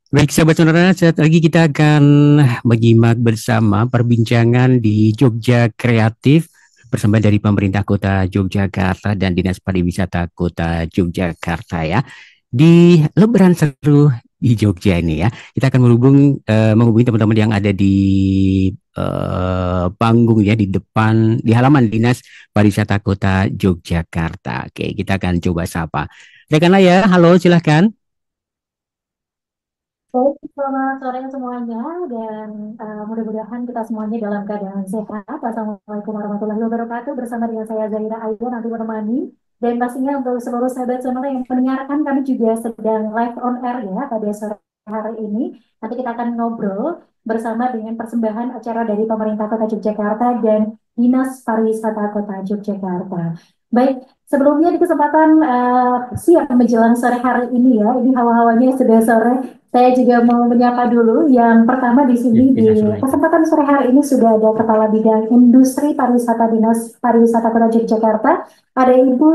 Baik, sahabat sonora, saat lagi kita akan menyimak bersama perbincangan di Jogja Kreatif bersama dari pemerintah Kota Yogyakarta dan Dinas Pariwisata Kota Yogyakarta ya. Di Lebaran seru di Jogja ini ya, kita akan menghubungi teman-teman yang ada di panggung ya di depan di halaman Dinas Pariwisata Kota Yogyakarta. Oke, kita akan coba sapa. Rekan ya, halo silahkan. Baik, selamat sore semuanya dan mudah-mudahan kita semuanya dalam keadaan sehat. Assalamualaikum warahmatullahi wabarakatuh. Bersama dengan saya Zaira Aida nanti menemani dan pastinya untuk seluruh sahabat semua yang mendengarkan kami juga sedang live on air ya pada sore hari ini. Nanti kita akan ngobrol bersama dengan persembahan acara dari pemerintah Kota Yogyakarta dan Dinas Pariwisata Kota Yogyakarta. Baik, sebelumnya di kesempatan siang menjelang sore hari ini ya, ini hawa-hawanya sudah sore. Saya juga mau menyapa dulu. Yang pertama di Ya, sini di bisa langsung. kesempatan sore hari ini sudah ada Kepala Bidang Industri Pariwisata Dinas Pariwisata Kota Yogyakarta. Ada Ibu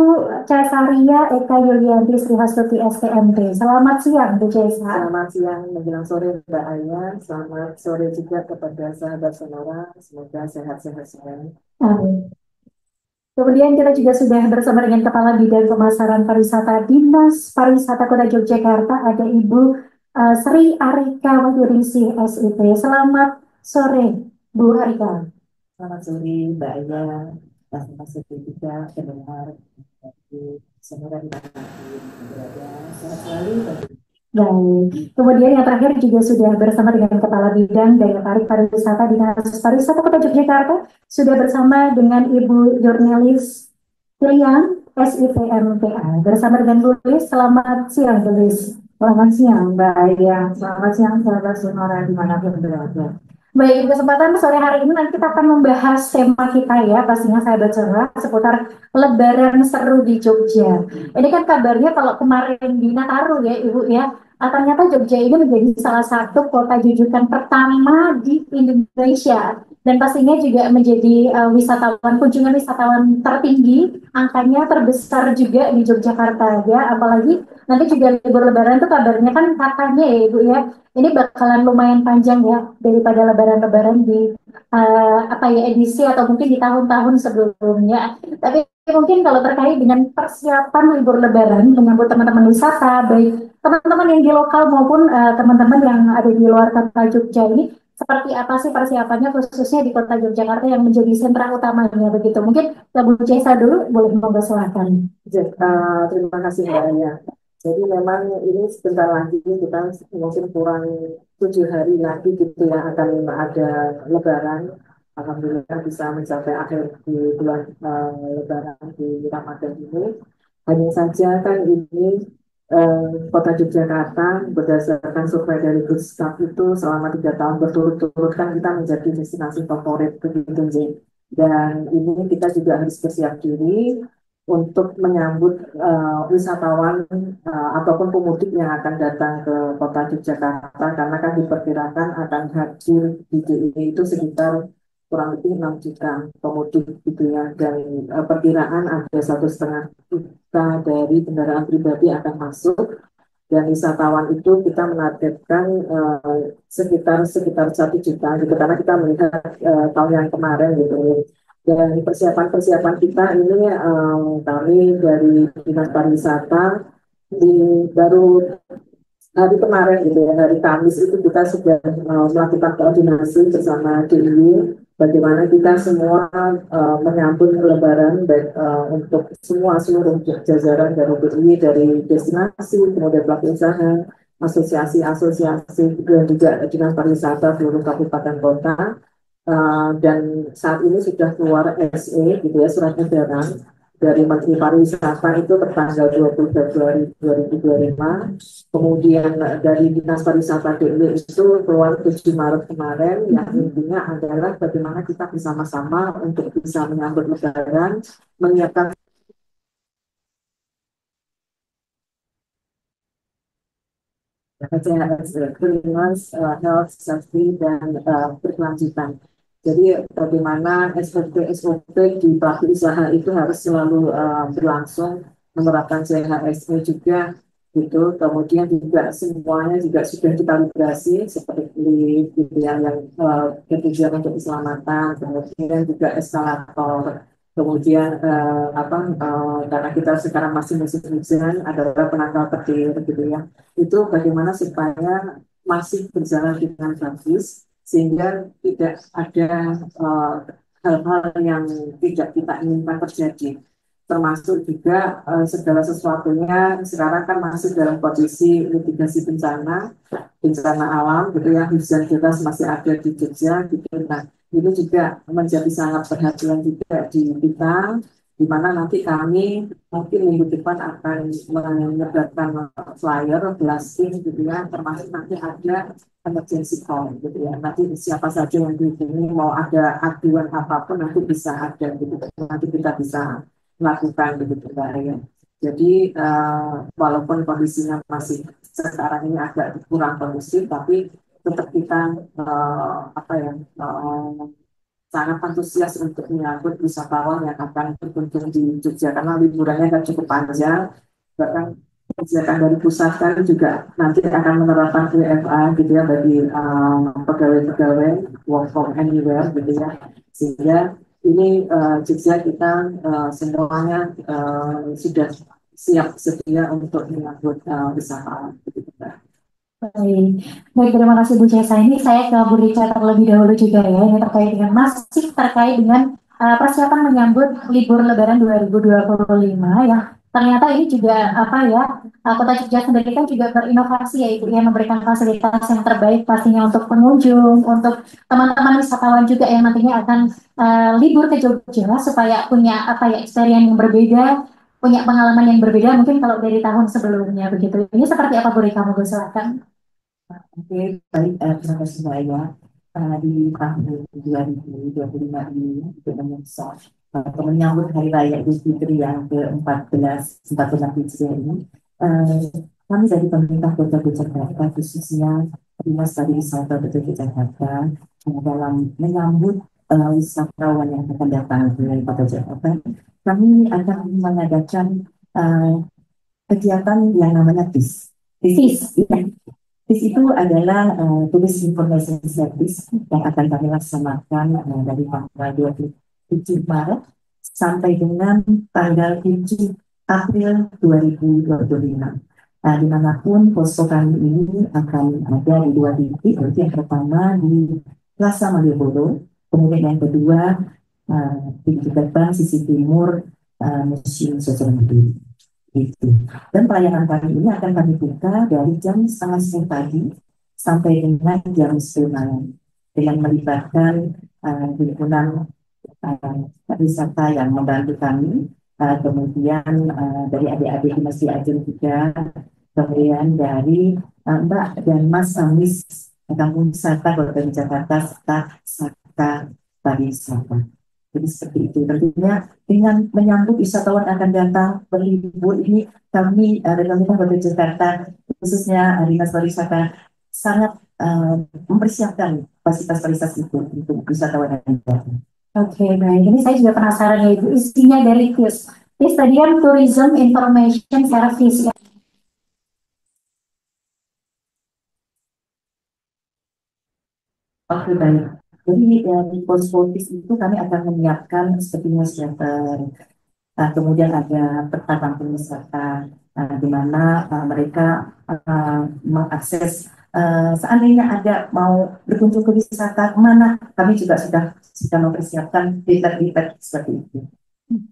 Cesaria Eka Yulianti Srihastuti STMT. Selamat siang, Bu Cesa. Selamat siang menjelang sore Mbak Aya. Selamat sore juga kepada sahabat sonora. Semoga sehat-sehat semua. Amin. Kemudian kita juga sudah bersama dengan Kepala Bidang Pemasaran Pariwisata Dinas Pariwisata Kota Yogyakarta. Ada Ibu Sri Arika Wahyuningsih SIP. Selamat sore, Bu Arika. Selamat sore Mbak Aya. Dan selamat sore juga pendengar dari sonora di mana berada. Sehat selalu. Baik. Kemudian yang terakhir juga sudah bersama dengan Kepala Bidang Daya Tarik Pariwisata Dinas Pariwisata Kota Yogyakarta, sudah bersama dengan Ibu Jurnalis Pilihan SIPMPA. Bersama dengan Bu Lis, selamat siang Bu Lis. Selamat siang Mbak Aya. Selamat siang sahabat sonora dimanapun berada. Baik, di kesempatan sore hari ini nanti kita akan membahas tema kita ya, pastinya sahabat sonora, seputar Lebaran seru di Jogja. Ini kan kabarnya kalau kemarin di Nataru ya Ibu ya, ternyata Jogja ini menjadi salah satu kota jujukan pertama di Indonesia. Dan pastinya juga menjadi kunjungan wisatawan tertinggi, angkanya terbesar juga di Yogyakarta ya, apalagi nanti juga libur Lebaran itu kabarnya kan katanya ya Ibu ya, ini bakalan lumayan panjang ya daripada lebaran-lebaran di apa ya edisi atau mungkin di tahun-tahun sebelumnya. Tapi mungkin kalau terkait dengan persiapan libur lebaran menyambut teman-teman wisata, baik teman-teman yang di lokal maupun teman-teman yang ada di luar kota Jogja ini, seperti apa sih persiapannya khususnya di kota Yogyakarta yang menjadi sentra utamanya begitu? Mungkin Bu Jesa dulu boleh monggo silakan. Terima kasih Mbak Aya. Jadi memang ini sebentar lagi kita mungkin kurang 7 hari lagi gitu ya akan ada Lebaran. Alhamdulillah bisa mencapai akhir di bulan Lebaran di Ramadan ini. Hanya saja kan ini Kota Yogyakarta berdasarkan survei dari Gustaf itu selama 3 tahun berturut-turut kan kita menjadi destinasi favorit begitu Jay. Dan ini kita juga harus bersiap diri untuk menyambut wisatawan ataupun pemudik yang akan datang ke Kota Yogyakarta karena kan diperkirakan akan hadir di DIY itu sekitar kurang lebih 6 juta pemudik gitu ya dan perkiraan ada 1,5 juta dari kendaraan pribadi akan masuk dan wisatawan itu kita menargetkan sekitar sekitar 1 juta gitu karena kita melihat tahun yang kemarin gitu dan persiapan-persiapan kita ini kami dari Dinas Pariwisata baru hari kemarin gitu ya, hari Kamis itu kita sudah melakukan koordinasi bersama DIY bagaimana kita semua menyambut Lebaran baik untuk semua seluruh jajaran dari DIY dari destinasi kemudian pelaku usaha asosiasi-asosiasi dan juga dinas pariwisata seluruh kabupaten kota. Dan saat ini sudah keluar SE gitu ya surat edaran dari Menteri Pariwisata itu tertanggal 20 Februari 2025. Kemudian dari Dinas Pariwisata DIY itu keluar 7 Maret kemarin yang intinya adalah bagaimana kita bersama-sama untuk bisa menyambut Lebaran, menyiapkan cleanliness, health, safety, dan berkelanjutan. Jadi bagaimana SOP di pelaku usaha itu harus selalu berlangsung menerapkan CHSE juga gitu. Kemudian juga semuanya juga sudah dikalibrasi seperti lift gitu ya, yang bertujuan untuk keselamatan, kemudian juga eskalator, kemudian karena kita sekarang masih musim hujan adalah penangkal petir gitu ya. Itu bagaimana supaya masih berjalan dengan bagus sehingga tidak ada hal-hal yang tidak kita inginkan terjadi, termasuk juga segala sesuatunya sekarang kan masih dalam kondisi mitigasi bencana, bencana alam gitu ya, hujan deras masih ada di Jogja gitu. Nah, ini juga menjadi sangat perhatian juga di kita, di mana nanti kami mungkin minggu depan akan menyebarkan flyer, blasting gitu ya, termasuk nanti ada emergency call gitu ya. Nanti siapa saja yang dihubungi mau ada aduan apapun nanti bisa ada gitu. Nanti kita bisa melakukan begitu Mbak Arya. Jadi walaupun kondisinya masih sekarang ini agak kurang kondusif, tapi tetap kita sangat antusias untuk menyambut wisatawan yang akan berkunjung di Jogja karena liburannya kan cukup panjang. Bahkan kebijakan dari pusat kan juga nanti akan menerapkan WFA gitu ya bagi pegawai-pegawai work from anywhere gitu ya. Sehingga ini Jogja kita semuanya sudah siap sedia untuk menyambut wisatawan begitu Mbak. Baik, baik, terima kasih Bu Cesa. Ini saya ke Bu Rica terlebih dahulu juga ya. Ini terkait dengan persiapan menyambut libur Lebaran 2025 ya. Ternyata ini juga apa ya, Kota Jogja sendiri kan juga berinovasi ya Ibu ya, memberikan fasilitas yang terbaik pastinya untuk pengunjung, untuk teman-teman wisatawan juga yang nantinya akan libur ke Jogja supaya punya apa ya experience yang berbeda, punya pengalaman yang berbeda mungkin kalau dari tahun sebelumnya begitu. Ini seperti apa Bu Rika? Monggo silakan. Oke, baik, terima kasih Mbak Aya. Di tahun 2025 ini untuk menyambut Hari Raya Idul Fitri yang ke-14, 14 Hijriah ini, kami dari pemerintah Kota Jakarta, khususnya Dinas Pariwisata Kota Jakarta, dalam menyambut wisatawan yang akan datang ke Kota Jakarta, kami akan mengadakan kegiatan yang namanya TIS. TIS, TIS itu adalah Tourist Information Service yang akan kami laksanakan dari tanggal 27 Maret sampai dengan tanggal 7 April 2025. Dimanapun posko kami ini akan ada di 2 titik, yaitu yang pertama di Plaza Malioboro, kemudian yang kedua di depan sisi timur Museum Sosial Media. Itu. Dan pelayanan kami ini akan kami buka dari jam 9:30 pagi sampai dengan jam 10 malam dengan melibatkan himpunan wisata yang membantu kami, kemudian dari adik-adik Mas Ajeng juga, kemudian dari Mbak dan Mas Amis Kampung Wisata Kota Jakarta serta Saka Pariwisata. Jadi seperti itu. Tentunya dengan menyambut wisatawan akan datang berlibur ini, kami dari pemerintah Kota Jakarta khususnya Dinas Pariwisata sangat mempersiapkan fasilitas pariwisata itu untuk wisatawan yang datang. Oke, baik. Ini saya juga penasaran ya Ibu, isinya dari TIS. TIS tadi kan Tourism Information Service ya. Oke, baik. Jadi di posko-TIS itu kami akan menyiapkan seperti newsletter, kemudian ada peta kampung wisata, di mana mereka mengakses seandainya ada mau berkunjung ke wisata kemana, kami juga sudah mempersiapkan detail-detail seperti itu.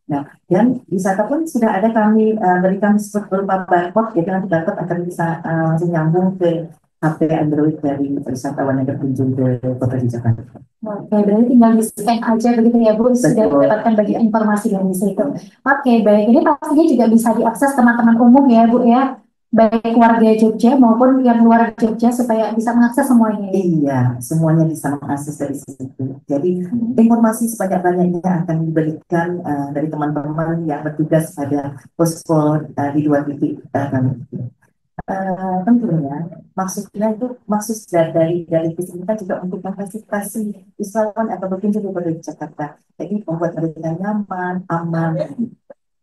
Nah, dan wisata pun sudah ada kami berikan berupa barcode, jadi nanti barcode akan bisa langsung nyambung ke HP Android dari wisatawan yang berkunjung ke Kota di Jakarta. Oke, berarti tinggal di-scan aja begitu ya Bu, sudah mendapatkan bagian informasi dari situ. Oke, baik. Ini pastinya juga bisa diakses teman-teman umum ya Bu ya, baik warga Jogja maupun yang luar Jogja supaya bisa mengakses semuanya. Iya, semuanya bisa mengakses dari situ. Jadi informasi sebanyak-banyaknya akan diberikan dari teman-teman yang bertugas pada posko di 2 titik kami. Tentunya maksudnya itu dari kita juga untuk memfasilitasi wisatawan atau berkunjung ke Jakarta. Jadi membuat mereka nyaman, aman.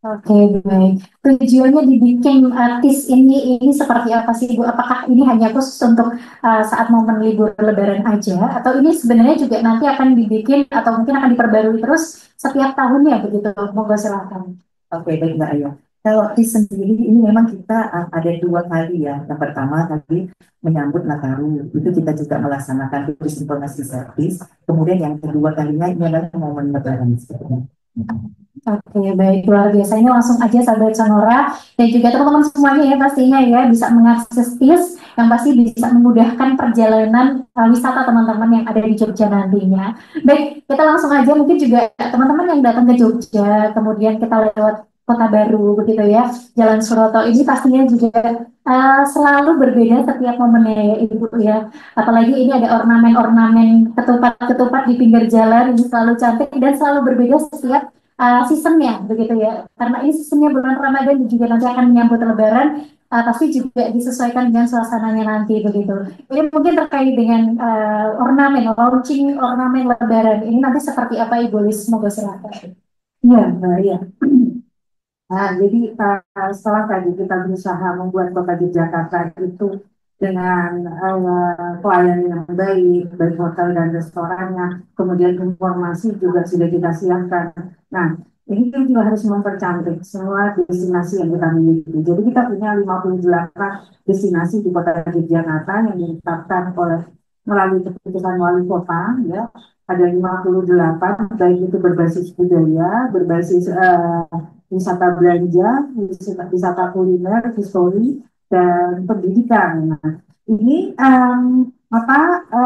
Oke, baik. Tujuannya dibikin TIS ini seperti apa sih, Bu? Apakah ini hanya khusus untuk saat momen libur Lebaran aja, atau ini sebenarnya juga nanti akan dibikin atau mungkin akan diperbarui terus setiap tahunnya begitu? Monggo silakan. Oke, baik Mbak Aya. Kalau di sendiri ini memang kita ada dua kali ya. Yang pertama tadi menyambut Nataru, itu kita juga melaksanakan turis informasi servis. Kemudian yang kedua kalinya ini adalah momen Lebaran sebenarnya. Oke, baik, luar biasa. Ini langsung aja sahabat Sonora dan juga teman-teman semuanya ya pastinya ya bisa mengakses TIS yang pasti bisa memudahkan perjalanan wisata teman-teman yang ada di Jogja nantinya. Baik, kita langsung aja mungkin juga teman-teman yang datang ke Jogja, kemudian kita lewat Kota Baru begitu ya, Jalan Suroto ini pastinya juga selalu berbeda setiap momennya ya Ibu ya. Apalagi ini ada ornamen-ornamen ketupat-ketupat di pinggir jalan ini selalu cantik dan selalu berbeda setiap seasonnya begitu ya, karena ini seasonnya bulan Ramadan dan juga nanti akan menyambut Lebaran, pasti juga disesuaikan dengan suasananya nanti begitu. Ini mungkin terkait dengan ornamen, launching ornamen Lebaran ini nanti seperti apa Ibu Lis? Semoga silakan. Iya, ya. Nah, jadi setelah tadi kita berusaha membuat kota Yogyakarta itu dengan pelayanan yang baik, baik hotel dan restorannya, kemudian informasi juga sudah kita siapkan. Nah, ini kan juga harus mempercantik semua destinasi yang kita miliki. Jadi kita punya 58 destinasi di kota Yogyakarta yang ditetapkan oleh melalui keputusan wali kota, ya. Ada 58, baik itu berbasis budaya, berbasis wisata belanja, wisata kuliner, histori, dan pendidikan. Nah, ini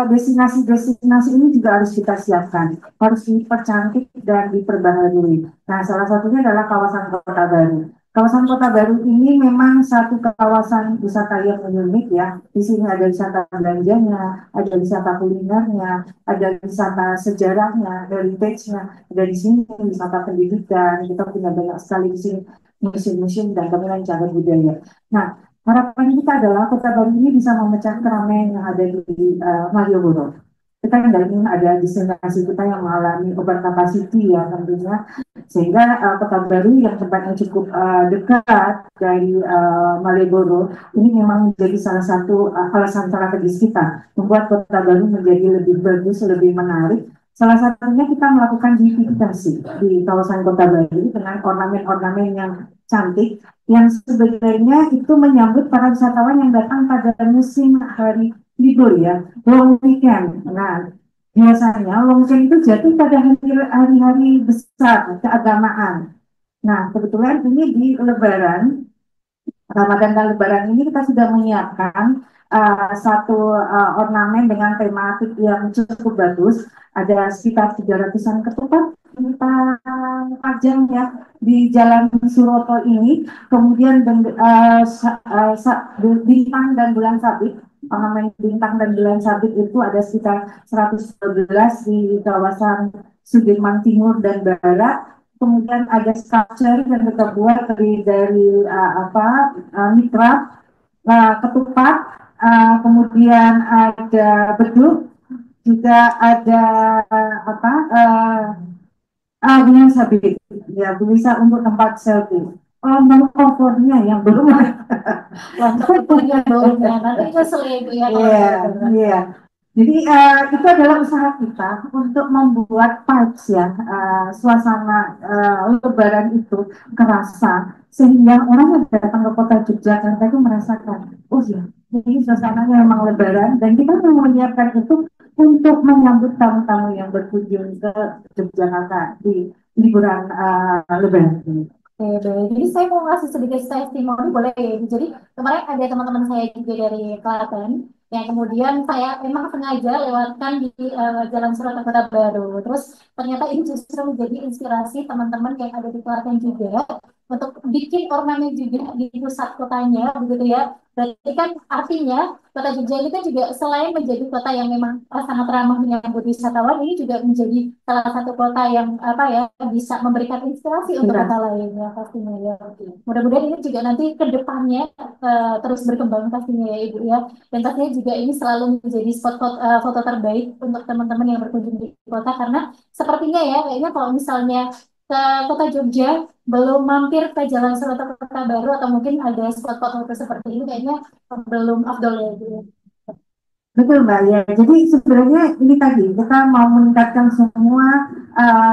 destinasi-destinasi ini juga harus kita siapkan, harus dipercantik dan diperbaharui. Nah, salah satunya adalah kawasan Kota Baru. Kawasan Kota Baru ini memang satu kawasan wisata yang unik ya. Di sini ada wisata belanjanya, ada wisata kulinernya, ada wisata sejarahnya, heritage-nya. Dari sini wisata pendidikan, kita punya banyak sekali di sini museum-museum dan kemudian cagar budaya. Nah, harapan kita adalah Kota Baru ini bisa memecah keramaian yang ada di Malioboro. Kita tidak ingin ada destinasi kita yang mengalami over capacity ya tentunya, sehingga Kota Baru yang tempatnya cukup dekat dari Malioboro ini memang menjadi salah satu alasan strategis kita membuat Kota Baru menjadi lebih bagus, lebih menarik. Salah satunya kita melakukan beautifikasi di kawasan Kota Baru dengan ornamen-ornamen yang cantik yang sebenarnya itu menyambut para wisatawan yang datang pada musim hari libur ya, long weekend. Nah, biasanya long weekend itu jatuh pada hari-hari besar keagamaan. Nah, kebetulan ini di Lebaran, Ramadan dan Lebaran ini kita sudah menyiapkan satu ornamen dengan tematik yang cukup bagus. Ada sekitar 300-an ketupat kita pajang ya di Jalan Suroto ini. Kemudian bintang dan bulan sabit. Ornamen bintang dan bulan sabit itu ada sekitar 112 di kawasan Sudirman Timur dan Barat. Kemudian ada sculpture yang kita buat dari mitra ketupat, kemudian ada beduk, juga ada bunga sabit, ya bisa untuk tempat selfie. Oh, mau covernya yang belum. Covernya belum ya, nanti nyesel ya Ibu ya. Iya. Jadi itu adalah usaha kita untuk membuat vibes ya, suasana Lebaran itu kerasa sehingga orang yang datang ke kota Yogyakarta itu merasakan, oh ya, ini suasananya memang Lebaran dan kita mau menyiapkan itu untuk menyambut tamu-tamu yang berkunjung ke Yogyakarta di liburan Lebaran ini. Oke, baik. Jadi saya mau ngasih sedikit testimoni, boleh ya? Jadi kemarin ada teman-teman saya juga dari Klaten, yang kemudian saya memang sengaja lewatkan di Jalan Suroto Kota Baru. Terus ternyata ini justru menjadi inspirasi teman-teman yang ada di Klaten juga untuk bikin ornamen juga di pusat kotanya, begitu ya. Berarti kan artinya Kota Jogja itu kan juga selain menjadi kota yang memang sangat ramah menyambut wisatawan, ini juga menjadi salah satu kota yang apa ya bisa memberikan inspirasi untuk kota lainnya pastinya ya. Mudah-mudahan ini juga nanti ke depannya terus berkembang pastinya ya Ibu ya. Dan pastinya juga ini selalu menjadi spot foto terbaik untuk teman-teman yang berkunjung di kota karena sepertinya ya kayaknya kalau misalnya ke kota Jogja, belum mampir ke Jalan Solo atau Kota Baru, atau mungkin ada spot-spot foto seperti ini, kayaknya belum afdol ya Bu. Betul Mbak ya. Jadi sebenarnya ini tadi kita mau meningkatkan semua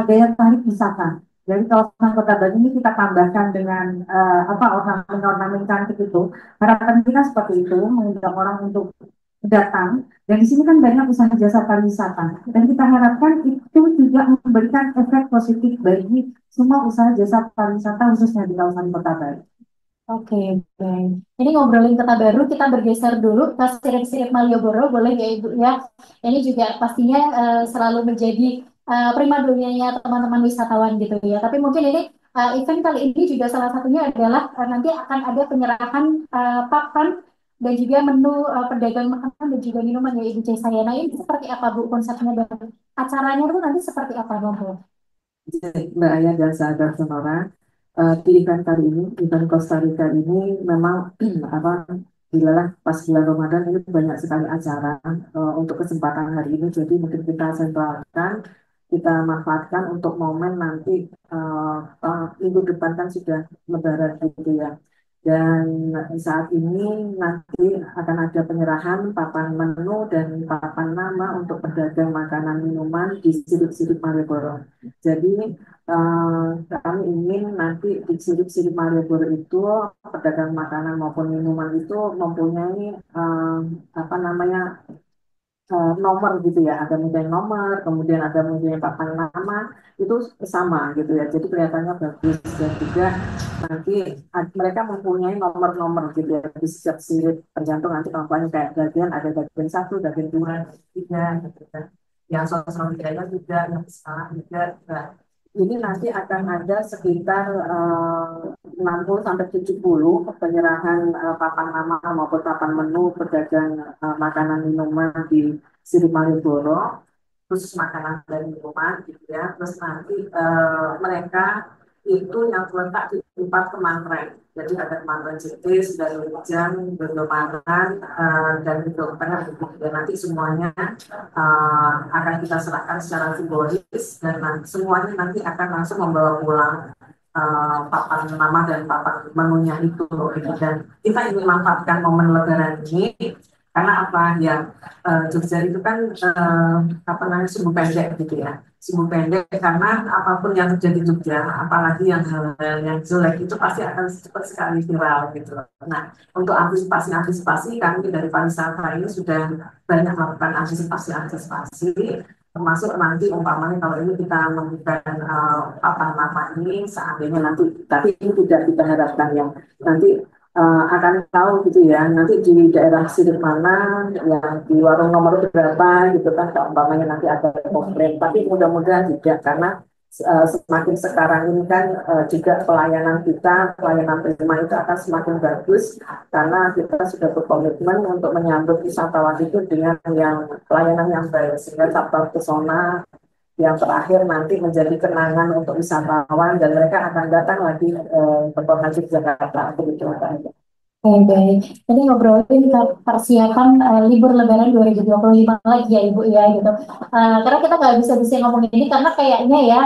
daya tarik wisata. Jadi kawasan Kota Baru ini kita tambahkan dengan apa ornamen-ornamen cantik itu. Harapan kita seperti itu, mengundang orang untuk datang. Dan di sini kan banyak usaha jasa pariwisata. Dan kita harapkan itu juga memberikan efek positif bagi semua usaha jasa pariwisata khususnya di kawasan Kota Baru. Oke, baik. Ini ngobrolin Kota Baru, kita bergeser dulu ke sirip-sirip Malioboro, boleh ya Ibu ya? Ini juga pastinya selalu menjadi primadonanya teman-teman wisatawan gitu ya. Tapi mungkin ini event kali ini juga salah satunya adalah nanti akan ada penyerahan papan dan juga menu pedagang makanan dan juga minuman ya Ibu Cesaya. Nah ini seperti apa Bu konsepnya dan acaranya itu nanti seperti apa Bu? Mbak Aya dan sahabat Sonora, di event kali ini, event Costa Rica ini memang apa, dilalah pas bulan Ramadan ini banyak sekali acara untuk kesempatan hari ini. Jadi mungkin kita sentralkan, kita manfaatkan untuk momen nanti minggu depan kan sudah Lebaran gitu ya. Dan saat ini nanti akan ada penyerahan papan menu dan papan nama untuk pedagang makanan minuman di sirip-sirip Malioboro. Jadi kami ingin nanti di sirip-sirip Malioboro itu pedagang makanan maupun minuman itu mempunyai apa namanya nomor gitu ya, ada mempunyai nomor, kemudian ada mempunyai papan nama itu sama gitu ya, jadi kelihatannya bagus dan juga nanti mereka mempunyai nomor-nomor gitu ya di setiap sirip tergantung nanti kampanye kayak bagian ada bagian satu, bagian dua, tiga gitu kan. Yang sosial media juga, yang sekarang juga. Nah, ini nanti akan ada sekitar 60 sampai 70 penyerahan papan nama maupun papan menu pedagang makanan minuman di Siri Malioboro, khusus makanan dan minuman gitu ya. Terus nanti mereka itu yang terletak di 4 kementerian. Jadi ada Kementerian Jetis, dari Ujang, Indomaret, dan Dokter. Dan nanti semuanya akan kita serahkan secara simbolis dan semuanya nanti akan langsung membawa pulang papan nama dan papan menunya itu gitu. Dan kita ingin manfaatkan momen Lebaran ini karena apa ya, Jogja itu kan apa namanya sumbu pendek gitu ya, sumbu pendek karena apapun yang terjadi di Jogja, apalagi yang hal-hal yang jelek itu pasti akan cepat sekali viral gitu. Nah, untuk antisipasi kami dari pariwisata ini sudah banyak melakukan antisipasi termasuk nanti umpamanya kalau ini kita memberikan papan nama ini seandainya nanti, tapi ini tidak kita harapkan yang nanti akan tahu gitu ya, nanti di daerah sirip mana yang di warung nomor berapa gitu kan, kalau umpamanya nanti ada komplain, tapi mudah-mudahan tidak karena semakin sekarang ini kan juga pelayanan prima itu akan semakin bagus karena kita sudah berkomitmen untuk menyambut wisatawan itu dengan yang pelayanan yang baik sehingga faktor pesona yang terakhir nanti menjadi kenangan untuk wisatawan dan mereka akan datang lagi ke kota Yogyakarta begitu. Baik. Ini ngobrolin persiapan libur Lebaran 2025 lagi ya Ibu ya gitu. Karena kita nggak bisa ngomongin ini karena kayaknya ya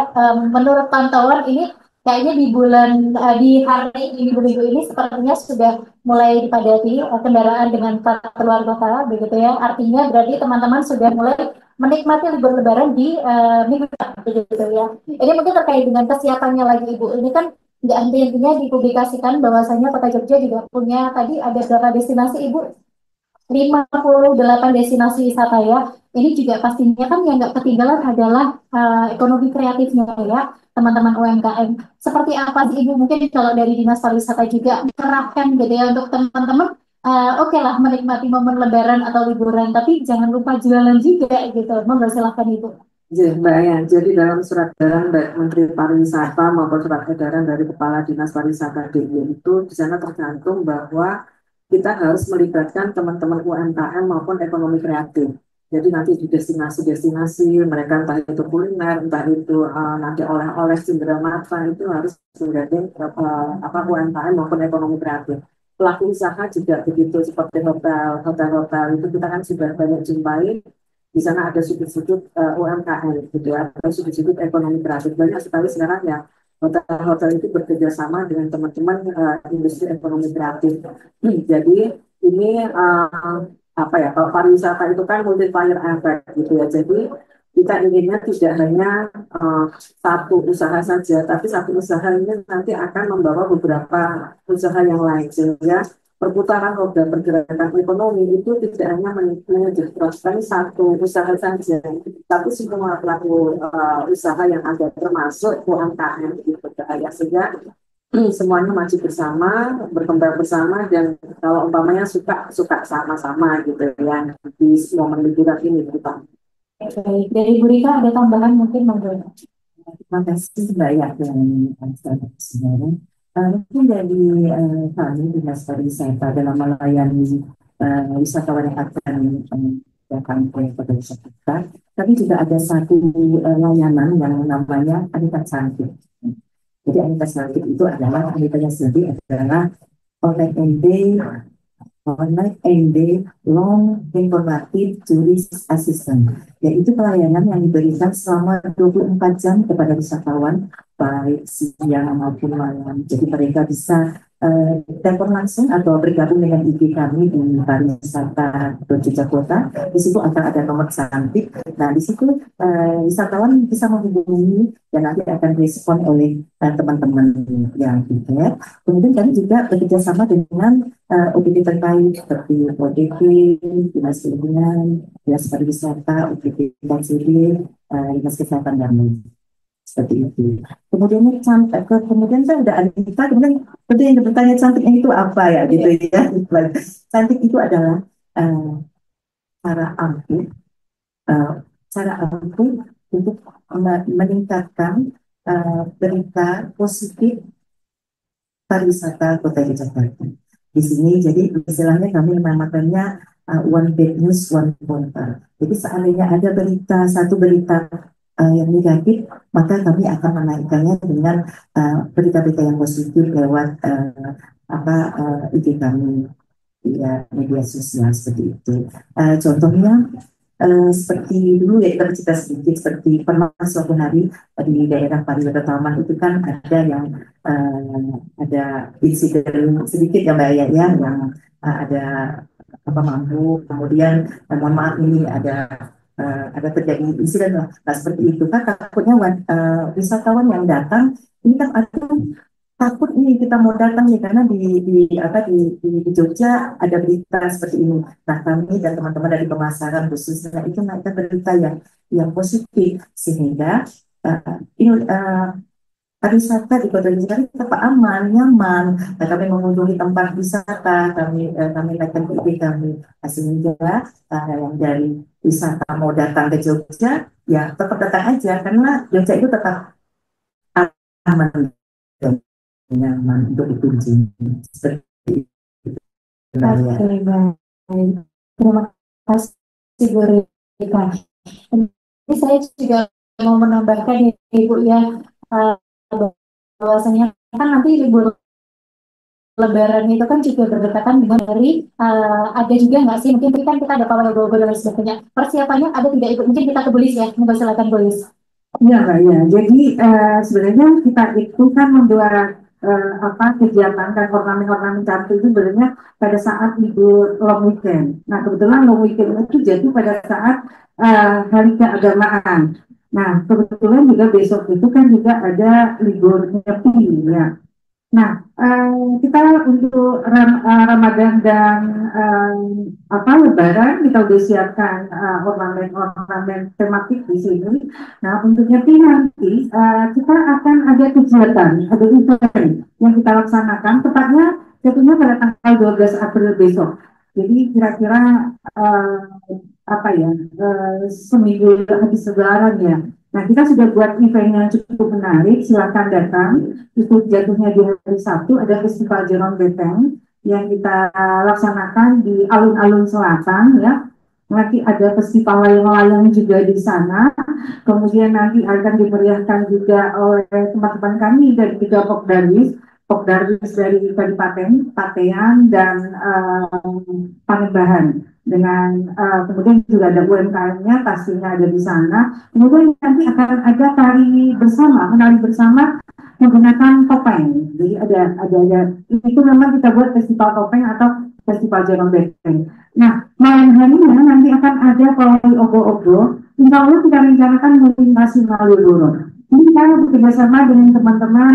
menurut pantauan ini kayaknya di bulan di hari minggu-minggu ini sepertinya sudah mulai dipadati kendaraan dengan keluar kota begitu ya. Artinya berarti teman-teman sudah mulai menikmati libur Lebaran di minggu depan begitu ya. Ini mungkin terkait dengan kesiapannya lagi Ibu. Ini kan nggak henti-hentinya dipublikasikan bahwasanya Kota Jogja juga punya tadi ada berapa destinasi Ibu? 58 destinasi wisata ya. Ini juga pastinya kan yang nggak ketinggalan adalah ekonomi kreatifnya ya, teman-teman UMKM. Seperti apa sih Ibu? Mungkin kalau dari Dinas Pariwisata juga mengerahkan gitu ya untuk teman-teman. Oke lah menikmati momen Lebaran atau liburan, tapi jangan lupa jualan juga gitu. Monggo silahkan Ibu. Mbak ya, jadi dalam surat edaran baik Menteri Pariwisata maupun surat edaran dari Kepala Dinas Pariwisata DIY itu di sana tercantum bahwa kita harus melibatkan teman-teman UMKM maupun ekonomi kreatif. Jadi nanti di destinasi-destinasi mereka entah itu kuliner, entah itu nanti oleh-oleh cenderamata itu harus menggandeng UMKM maupun ekonomi kreatif. Pelaku usaha juga begitu seperti hotel-hotel itu kita kan sudah banyak jumpai. Di sana ada sudut-sudut UMKM gitu ya, ada sudut-sudut ekonomi kreatif banyak sekali sekarang yang hotel-hotel itu bekerja sama dengan teman-teman industri ekonomi kreatif. Jadi ini apa ya, kalau pariwisata itu kan multiplier effect gitu ya. Jadi kita inginnya tidak hanya satu usaha saja, tapi satu usaha ini nanti akan membawa beberapa usaha yang lain, sehingga perputaran roda pergerakan ekonomi itu tidak hanya menyejahterakan satu usaha saja, tapi semua pelaku usaha yang ada termasuk UMKM gitu ya, sehingga semuanya maju bersama, berkembang bersama, dan kalau umpamanya suka sama-sama gitu ya di momen liburan ini gitu Pak. Baik, dari Bu Rika ada tambahan mungkin monggo. Terima kasih Mbak ya dan sebenarnya mungkin dari kami Dinas Pariwisata dalam melayani wisatawan yang akan datang ke Kota Wisata kita, tapi juga ada satu layanan yang namanya Anita Cantik. Jadi Anita Cantik itu adalah online and day long informative tourist assistant, yaitu pelayanan yang diberikan selama 24 jam kepada wisatawan baik siang maupun malam. Jadi mereka bisa telepon langsung atau bergabung dengan IG kami di pariwisata Yogyakarta. Di situ akan ada nomor cantik. Nah, di situ wisatawan bisa menghubungi dan nanti akan direspon oleh teman-teman yang tiket. Kemudian kami juga bekerja sama dengan OPD terkait seperti ODP, Dinas Perhubungan, Dinas Pariwisata, OPD Konsili, Dinas Kesehatan dan lain seperti itu. Kemudian saya udah Anita, kemudian yang bertanya cantiknya itu apa ya gitu ya. Cantik itu adalah cara ampuh untuk meningkatkan berita positif pariwisata Kota Yogyakarta. Di sini jadi istilahnya kami menamakannya one bad news one counter. Jadi seandainya ada satu berita yang negatif, maka kami akan menaikkannya dengan berita-berita yang positif lewat IG kami ya, media sosial seperti itu. Contohnya seperti dulu ya, kita cerita sedikit, seperti pernah suatu hari di daerah pariwisata Taman itu kan ada yang ada insiden sedikit ya Mbak ya, yang ada mampu, kemudian mohon maaf ini ada terjadi insiden lah. Nah, seperti itu kan takutnya wisatawan yang datang ini kan ada takut nih kita mau datang nih karena di Jogja ada berita seperti ini. Nah, kami dan teman-teman dari pemasaran khususnya itu naikkan berita yang positif sehingga pariwisata di Kota Yogyakarta tetap aman, nyaman. Nah, kami mengunjungi tempat wisata, kami naikkan ke IG kami. Sehingga yang dari wisata mau datang ke Jogja, ya tetap datang aja karena Jogja itu tetap aman dan nyaman untuk dikunjungi. Seperti itu. Oke, baik. Terima kasih Bu Rika. Ini saya juga mau menambahkan ya Ibu ya, bahwasanya kan nanti libur Lebaran itu kan juga berdekatan dengan dari ada juga nggak sih, mungkin kan kita ada pawai obor dan sebagainya, persiapannya ada tidak Ibu? Mungkin kita ke Bulis ya, silakan Bulis. Ya Mbak ya, jadi sebenarnya kita itu kan membuat kegiatan dan ornamen-ornamen cantik itu sebenarnya pada saat libur long weekend. Nah, kebetulan long weekend itu jadi pada saat hari keagamaan. Nah, kebetulan juga besok itu kan juga ada libur Nyepi ya. Nah, kita untuk Ramadan dan Lebaran kita udah siapkan ornamen tematik di sini. Nah, untuk Nyepi nanti kita akan ada kegiatan, ada event yang kita laksanakan tepatnya jatuhnya pada tanggal 12 April besok. Jadi kira-kira seminggu habis Lebaran ya. Nah, kita sudah buat event yang cukup menarik, silakan datang. Itu jatuhnya di hari Sabtu, ada Festival Jeron Beteng yang kita laksanakan di alun-alun selatan ya. Nanti ada festival layang-layang juga di sana. Kemudian nanti akan dimeriahkan juga oleh teman-teman kami dari tiga Pokdarwis dari Kabupaten Patean dan Panembahan. Dengan kemudian juga ada UMKM-nya pastinya ada di sana. Kemudian nanti akan ada menari bersama menggunakan topeng. Jadi ada itu memang kita buat festival topeng atau festival jarum benteng. Nah, malam harinya nanti akan ada pawai ogo-ogo. Insya Allah kita rencanakan melintasi Malioboro. Ini kita bekerjasama dengan teman-teman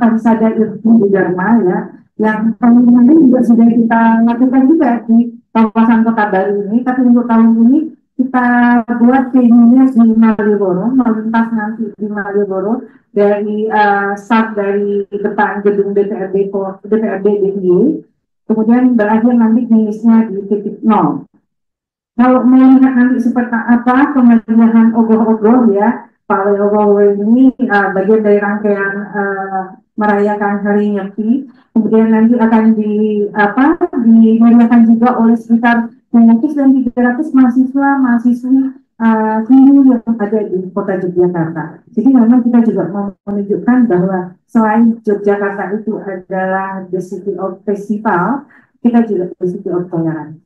Parisada Ilmu Dharma ya, yang tahun kemarin juga sudah kita lakukan juga di kawasan Kota Baru ini. Tapi untuk tahun ini kita buat venue-nya di Malioboro, melintas nanti di Malioboro dari start dari depan gedung DPRD DIY, kemudian berakhir nanti finishnya di titik nol. Kalau melihat nanti seperti apa pemilihan ogoh-ogoh ya, Pak Ogoh ini bagian dari rangkaian merayakan Hari Nyepi, kemudian nanti akan dimeriahkan juga oleh sekitar 200 dan 300 mahasiswi sini yang ada di Kota Yogyakarta. Jadi memang kita juga mau menunjukkan bahwa selain Yogyakarta itu adalah the city of festival, kita juga the city of tolerance.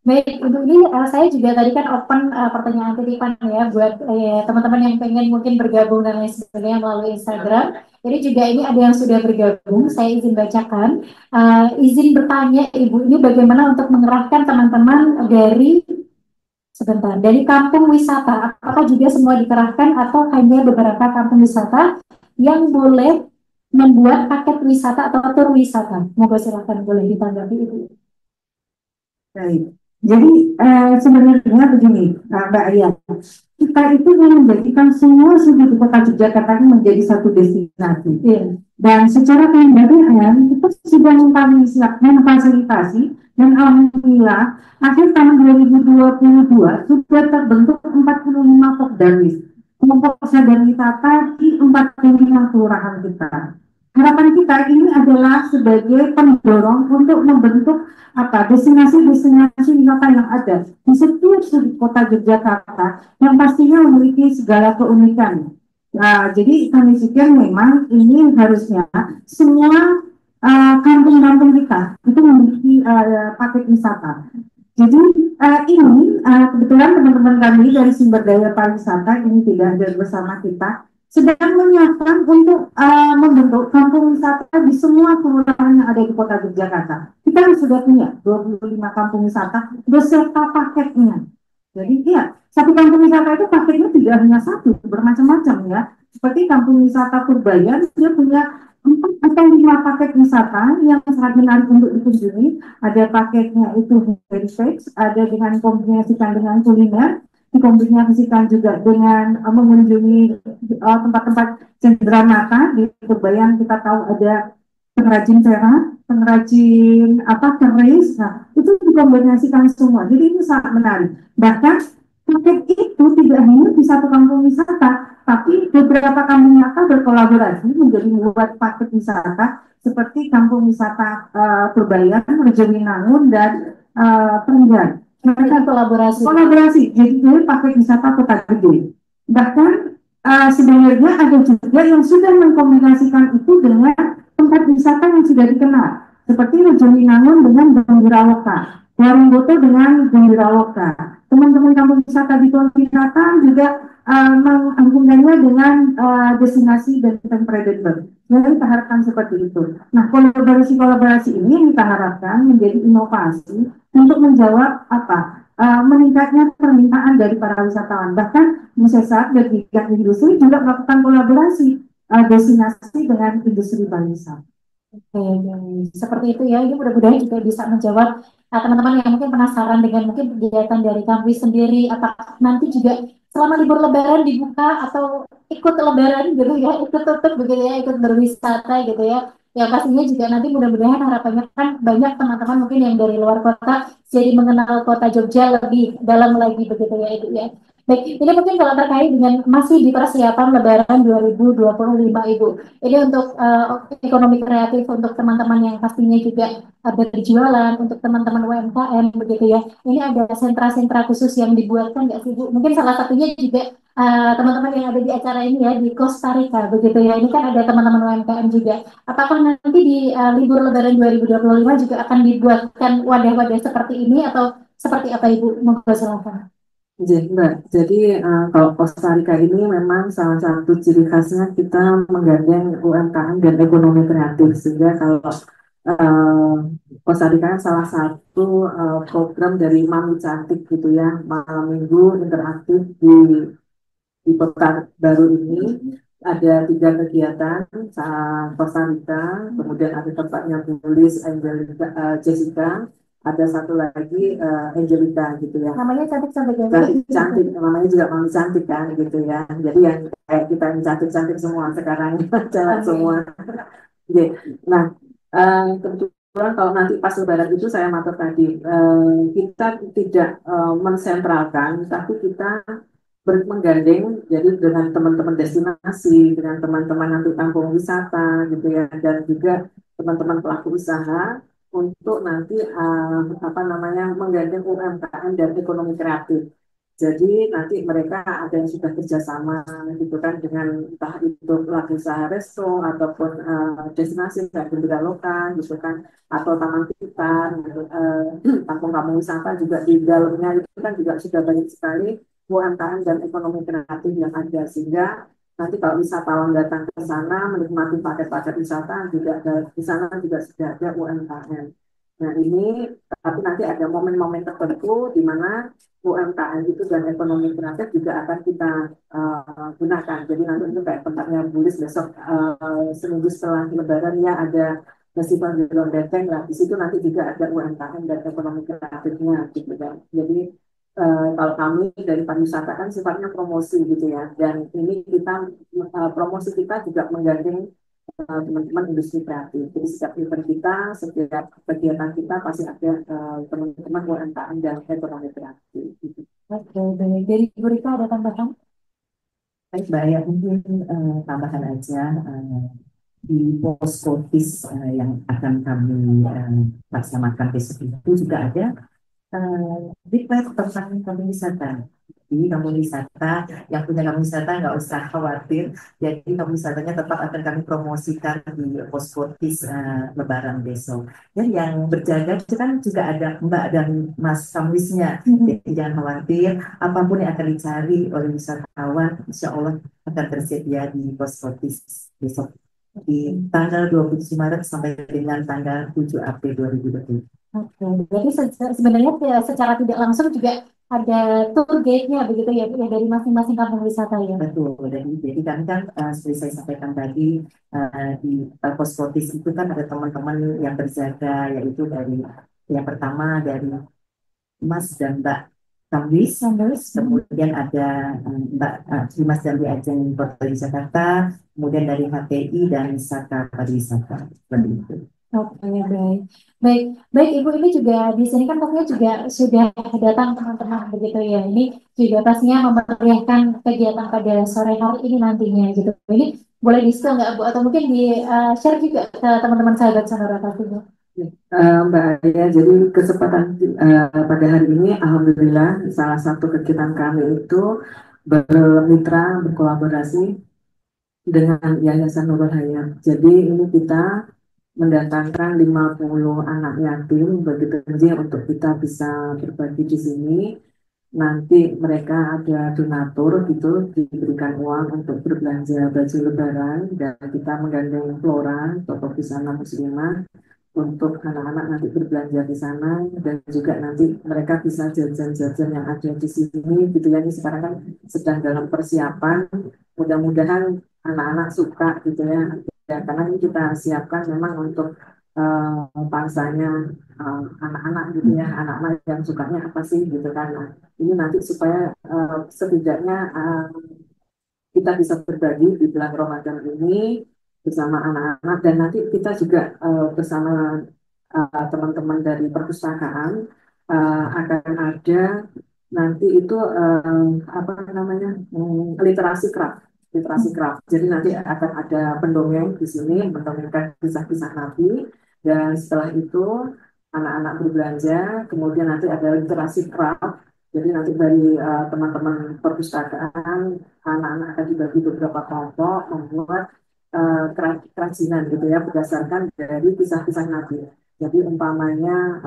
Baik, Ibu, ini saya juga tadi kan open pertanyaan titipan ya buat teman-teman yang pengen mungkin bergabung dan lain sebagainya melalui Instagram. Jadi juga ini ada yang sudah bergabung, saya izin bacakan. Izin bertanya Ibu, ini bagaimana untuk mengerahkan teman-teman dari kampung wisata? Apakah juga semua dikerahkan atau hanya beberapa kampung wisata yang boleh membuat paket wisata atau tur wisata? Moga silakan boleh ditanggapi Ibu. Baik. Jadi sebenarnya begini, Mbak Ayah, kita itu ingin menjadikan semua sudut Kota Yogyakarta ini menjadi satu destinasi. Dan secara kelembagaan kita sudah memfasilitasi dan alhamdulillah akhir tahun 2022 sudah terbentuk 45 Pokdarwis, kelompok sadar wisata di 45 kelurahan kita. Harapan kita ini adalah sebagai pendorong untuk membentuk destinasi-destinasi wisata yang ada di setiap sudut Kota Yogyakarta yang pastinya memiliki segala keunikan. Jadi kami pikir memang ini harusnya semua kampung-kampung kita itu memiliki paket wisata. Jadi ini kebetulan teman-teman kami dari sumber daya pariwisata ini tidak ada bersama kita, sedang menyiapkan untuk membentuk kampung wisata di semua kelurahan yang ada di Kota Yogyakarta. Kita sudah punya 25 kampung wisata beserta paketnya. Jadi satu kampung wisata itu paketnya tidak hanya satu, bermacam-macam ya. Seperti kampung wisata Purbayan, dia punya 4 atau 5 paket wisata yang sangat menarik untuk dikunjungi. Ada paketnya itu heritage, ada dengan kombinasikan dengan kuliner, dikombinasikan juga dengan mengunjungi tempat-tempat cendera mata. Di Purbayan kita tahu ada pengrajin perak, pengrajin keris. Nah, itu dikombinasikan semua. Jadi itu sangat menarik. Bahkan paket itu tidak hanya di satu kampung wisata, tapi beberapa kampung wisata berkolaborasi menjadi membuat paket wisata seperti kampung wisata Purbayan, Rejowinangun, dan Penggan. Mereka kolaborasi, jadi paket wisata Kota Gede. Bahkan sebenarnya ada juga yang sudah mengkombinasikan itu dengan tempat wisata yang sudah dikenal, seperti Rejowinangun dengan Gembirawoka, Warungboto dengan Gembirawoka. Teman-teman kampung wisata di Tontinata juga menghubungkannya dengan destinasi dan temperature. Jadi kita harapkan seperti itu. Nah, kolaborasi ini kita harapkan menjadi inovasi untuk menjawab meningkatnya permintaan dari para wisatawan. Bahkan Musesat dan bidang industri juga melakukan kolaborasi destinasi dengan industri pariwisata. Oke, seperti itu ya. Ini mudah-mudahan juga bisa menjawab teman-teman yang mungkin penasaran dengan mungkin kegiatan dari kampus sendiri. Apakah nanti juga selama libur Lebaran dibuka atau ikut Lebaran gitu ya, ikut tutup begitu ya, ikut berwisata gitu ya. Ya pastinya juga nanti mudah-mudahan harapannya kan banyak teman-teman mungkin yang dari luar kota jadi mengenal kota Jogja lebih dalam lagi begitu ya itu ya. Baik, ini mungkin kalau terkait dengan masih di persiapan Lebaran 2025 Ibu. Ini untuk ekonomi kreatif untuk teman-teman yang pastinya juga berjualan, untuk teman-teman UMKM begitu ya. Ini ada sentra-sentra khusus yang dibuatkan nggak sih Bu? Mungkin salah satunya juga teman-teman yang ada di acara ini ya di Costa Rica begitu ya. Ini kan ada teman-teman UMKM juga. Apakah nanti di libur Lebaran 2025 juga akan dibuatkan wadah-wadah seperti ini atau seperti apa Ibu? Monggo silakan. Mbak, jadi kalau Costa Rica ini memang salah satu ciri khasnya kita menggandeng UMKM dan ekonomi kreatif, sehingga kalau uh, Costa Rica kan salah satu program dari Mami Cantik gitu ya, malam minggu interaktif di kota baru ini ada 3 kegiatan Costa Rica, kemudian ada tempatnya tulis Angelica, Jessica, ada satu lagi Angelica gitu ya. Namanya cantik-cantik ya. Cantik cantik, namanya juga mami cantik kan gitu ya. Jadi yang kayak kita yang cantik-cantik semua sekarang cewek semua. Oke. Nah, kebetulan kalau nanti pas lebaran itu saya matur tadi, kita tidak mensentralkan, tapi kita menggandeng jadi dengan teman-teman destinasi, dengan teman-teman nanti kampung wisata gitu ya, dan juga teman-teman pelaku usaha untuk nanti apa namanya menggandeng UMKM dan ekonomi kreatif. Jadi nanti mereka ada yang sudah kerjasama gitu kan dengan entah itu pelaku usaha resto ataupun destinasi kayak bendera lokal gitu kan atau taman piknik gitu, kampung-kampung wisata juga di dalamnya itu kan juga sudah banyak sekali UMKM dan ekonomi kreatif yang ada sehingga nanti kalau wisatawan datang ke sana menikmati paket-paket wisata juga di sana juga sudah ada UMKM. Nah ini tapi nanti ada momen-momen tertentu di mana UMKM itu dan ekonomi kreatif juga akan kita gunakan. Jadi nanti itu kayak tempatnya Bulis besok seminggu setelah Lebaran ya ada festival di London. Nah di situ nanti juga ada UMKM dan ekonomi kreatifnya gitu kan. Jadi kalau kami dari pariwisata kan sifatnya promosi gitu ya. Dan ini kita promosi kita juga menggandeng teman-teman industri kreatif. Jadi setiap event kita, setiap kegiatan kita pasti ada teman-teman UMKM dan ekonomi kreatif. Gitu. Oke, baik. Dari Bu Rika ada tambahan? Baik, Mbak, ya mungkin tambahan aja di poskotis yang akan kami laksanakan besok itu juga ada request tentang kampung wisata. Jadi kampung wisata, yang punya kampung wisata nggak usah khawatir. Jadi kampung wisatanya tetap akan kami promosikan di poskotis Lebaran besok. Dan yang berjaga itu kan juga ada Mbak dan Mas Kamwisnya. Jadi jangan khawatir, apapun yang akan dicari oleh wisatawan, insya Allah akan tersedia di poskotis besok di tanggal 27 Maret sampai dengan tanggal 7 April 2020. Oke, jadi sebenarnya secara tidak langsung juga ada tour guide-nya begitu ya, Bu, ya dari masing-masing kampung wisata ya. Betul, jadi kan seperti saya sampaikan tadi di Poskotis itu kan ada teman-teman yang berjaga, yaitu dari yang pertama dari Mas dan Mbak Kambis, kemudian ada Mbak Mas dan Mbak Ajeng Kota Jakarta, kemudian dari HTI dan Wisata Pariwisata, seperti itu. Oke, baik. Baik, baik Ibu, ini juga di sini kan pastinya juga sudah datang teman-teman begitu ya. Ini juga pastinya memeriahkan kegiatan pada sore hari ini nantinya gitu. Ini boleh di-spill nggak Bu? Atau mungkin di-share juga ke teman-teman sahabat Sonora pastinya. Mbak Aya, jadi kesempatan pada hari ini, alhamdulillah salah satu kegiatan kami itu bermitra, berkolaborasi dengan Yayasan Nurul Hayat. Jadi ini kita mendatangkan 50 anak yatim bagi penji untuk kita bisa berbagi di sini. Nanti mereka ada donatur gitu, diberikan uang untuk berbelanja baju lebaran dan kita menggandeng Flora, toko busana muslimah untuk anak-anak nanti berbelanja di sana dan juga nanti mereka bisa jajan-jajan yang ada di sini gitu ya. Ini sekarang kan sedang dalam persiapan, mudah-mudahan anak-anak suka gitu ya. Ya, karena ini kita siapkan memang untuk bangsanya anak-anak gitu ya, anak-anak yang sukanya apa sih gitu kan. Nah, ini nanti supaya setidaknya kita bisa berbagi di bulan Ramadan ini bersama anak-anak dan nanti kita juga bersama teman-teman dari perpustakaan akan ada nanti itu apa namanya literasi craft. Jadi nanti akan ada pendongeng di sini mendongengkan kisah-kisah Nabi dan setelah itu anak-anak berbelanja, kemudian nanti ada literasi craft. Jadi nanti dari teman-teman perpustakaan anak-anak akan dibagi beberapa kelompok membuat kerajinan gitu ya berdasarkan dari kisah-kisah Nabi. Jadi umpamanya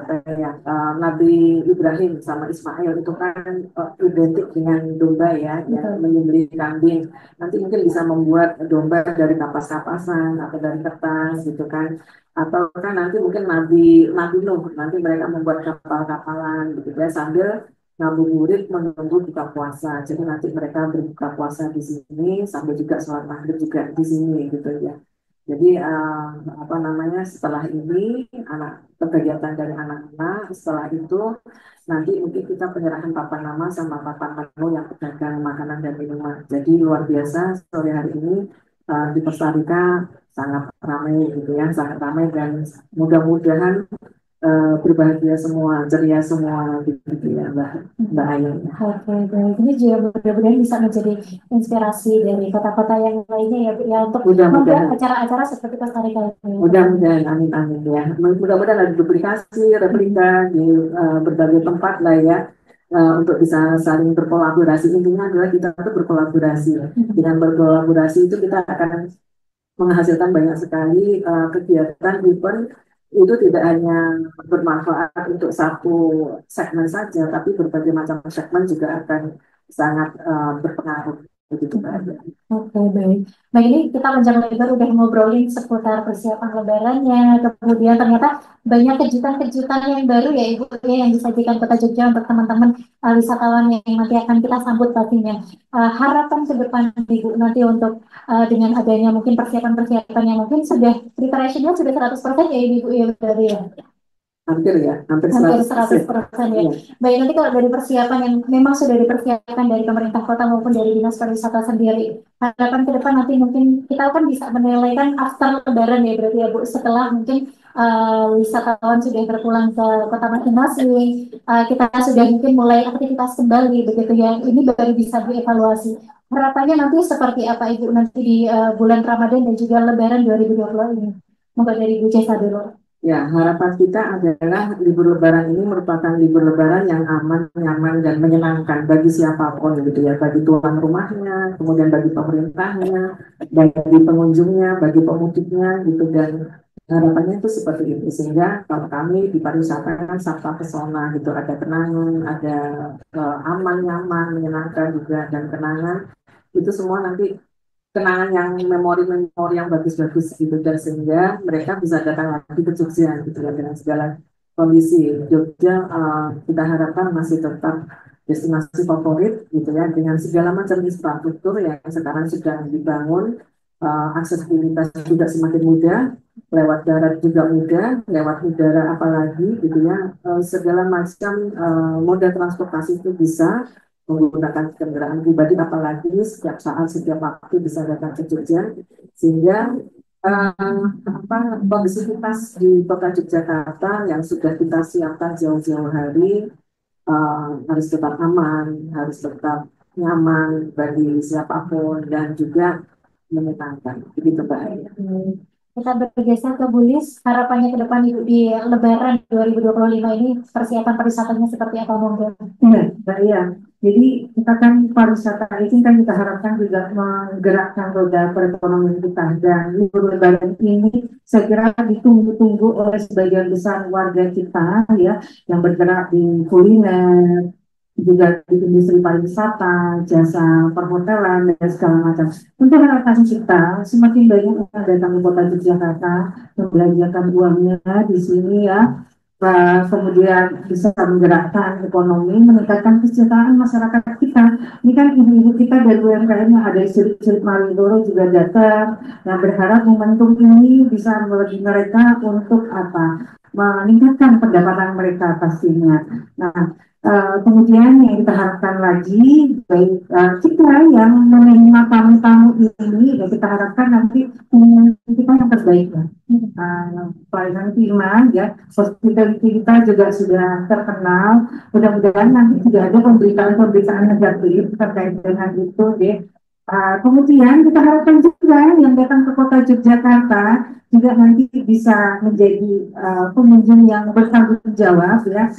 Nabi Ibrahim sama Ismail itu kan identik dengan domba ya, yang menyembelih kambing. Nanti mungkin bisa membuat domba dari kapas-kapasan atau dari kertas gitu kan. Atau kan nanti mungkin Nabi Nuh, nanti mereka membuat kapal-kapalan gitu ya sambil ngabuburit menunggu buka puasa. Jadi nanti mereka berbuka puasa di sini sambil juga sholat maghrib juga di sini gitu ya. Jadi apa namanya setelah ini kegiatan dari anak-anak, setelah itu nanti mungkin kita penyerahan papan nama sama papan menu yang pedagang makanan dan minuman. Jadi luar biasa sore hari ini di Costa Rica sangat ramai gitu ya, sangat ramai dan mudah-mudahan berbahagia semua, ceria semua gitu ya Mbak Ayu. Oke, baik. Ini juga mudah-mudahan bisa menjadi inspirasi dari kota-kota yang lainnya ya, Bu, ya untuk membuat Mudah-mudahan. acara-acara seperti Costa Rica ini. Mudah-mudahan, amin amin ya. Mudah-mudahan ada duplikasi, replika di berbagai tempat lah ya. Untuk bisa saling berkolaborasi. Intinya adalah kita tuh berkolaborasi. Dengan berkolaborasi itu kita akan menghasilkan banyak sekali kegiatan event itu tidak hanya bermanfaat untuk satu segmen saja, tapi berbagai macam segmen juga akan sangat berpengaruh begitu Mbak. Oke, baik. Nah, ini kita panjang lebar udah ngobrolin seputar persiapan lebarannya, kemudian ternyata banyak kejutan-kejutan yang baru ya Ibu ya yang disajikan Kota Jogja untuk teman-teman wisatawan yang nanti akan kita sambut pastinya. Harapan ke depan Ibu nanti untuk dengan adanya mungkin persiapan-persiapan yang mungkin sudah preparationnya sudah 100% ya Ibu ya berarti ya. Hampir ya, hampir Hampir 100%. 100% ya. Iya. Baik, nanti kalau dari persiapan yang memang sudah dipersiapkan dari pemerintah kota maupun dari dinas pariwisata sendiri, harapan ke depan nanti mungkin kita akan bisa menilai kan after lebaran ya berarti ya Bu, setelah mungkin wisatawan sudah berpulang ke kota masing-masing, kita sudah mungkin mulai aktivitas kembali begitu ya, ini baru bisa dievaluasi. Harapannya nanti seperti apa Ibu nanti di bulan Ramadan dan juga lebaran 2020 ini? Monggo dari Bu Jesa dulu. Ya, harapan kita adalah libur lebaran ini merupakan libur lebaran yang aman, nyaman, dan menyenangkan bagi siapapun gitu ya, bagi tuan rumahnya, kemudian bagi pemerintahnya, bagi pengunjungnya, bagi pemudiknya gitu, dan harapannya itu seperti itu. Sehingga kalau kami di pariwisata kan sarana pesona gitu, ada kenangan, ada aman, nyaman, menyenangkan juga, dan kenangan itu semua nanti kenangan yang memori-memori yang bagus-bagus gitu dan sehingga mereka bisa datang lagi ke Jogja gitu ya dengan segala kondisi. Jogja kita harapkan masih tetap destinasi favorit gitu ya dengan segala macam infrastruktur yang sekarang sudah dibangun, aksesibilitas juga semakin mudah, lewat darat juga mudah, lewat udara apalagi gitu ya, segala macam moda transportasi itu bisa menggunakan kendaraan pribadi apalagi setiap saat setiap waktu bisa datang ke Jogja sehingga kondisivitas di kota Yogyakarta yang sudah kita siapkan jauh-jauh hari harus tetap aman, harus tetap nyaman bagi siapapun dan juga menyenangkan begitu Mbak. Kita bergeser ke Bulis, harapannya ke depan Ibu di Lebaran 2025 ini persiapan pariwisatanya seperti apa monggo? Iya, Mbak Iya. Jadi kita kan pariwisata ini kan kita harapkan juga menggerakkan roda perekonomian kita dan libur lebaran ini saya kira ditunggu-tunggu oleh sebagian besar warga kita ya yang bergerak di kuliner, juga di industri pariwisata, jasa perhotelan dan segala macam. Untuk harapan kita semakin banyak yang datang ke kota Yogyakarta membelanjakan uangnya di sini ya. Kemudian bisa menggerakkan ekonomi, meningkatkan kesejahteraan masyarakat kita. Ini kan ibu-ibu kita dari UMKM yang ada di Sirip Malindoro juga datang, yang berharap momentum ini bisa membagi mereka untuk apa? Meningkatkan pendapatan mereka pastinya. Nah, kemudian yang kita harapkan lagi, baik kita yang menerima tamu-tamu ini, ya kita harapkan nanti kita yang terbaik ya. Pelayanan prima ya, hospitality kita juga sudah terkenal. Mudah-mudahan nanti tidak ada pemberitaan-pemberitaan negatif terkait dengan itu ya. Kemudian kita harapkan juga yang datang ke kota Yogyakarta juga nanti bisa menjadi pengunjung yang bertanggung jawab ya.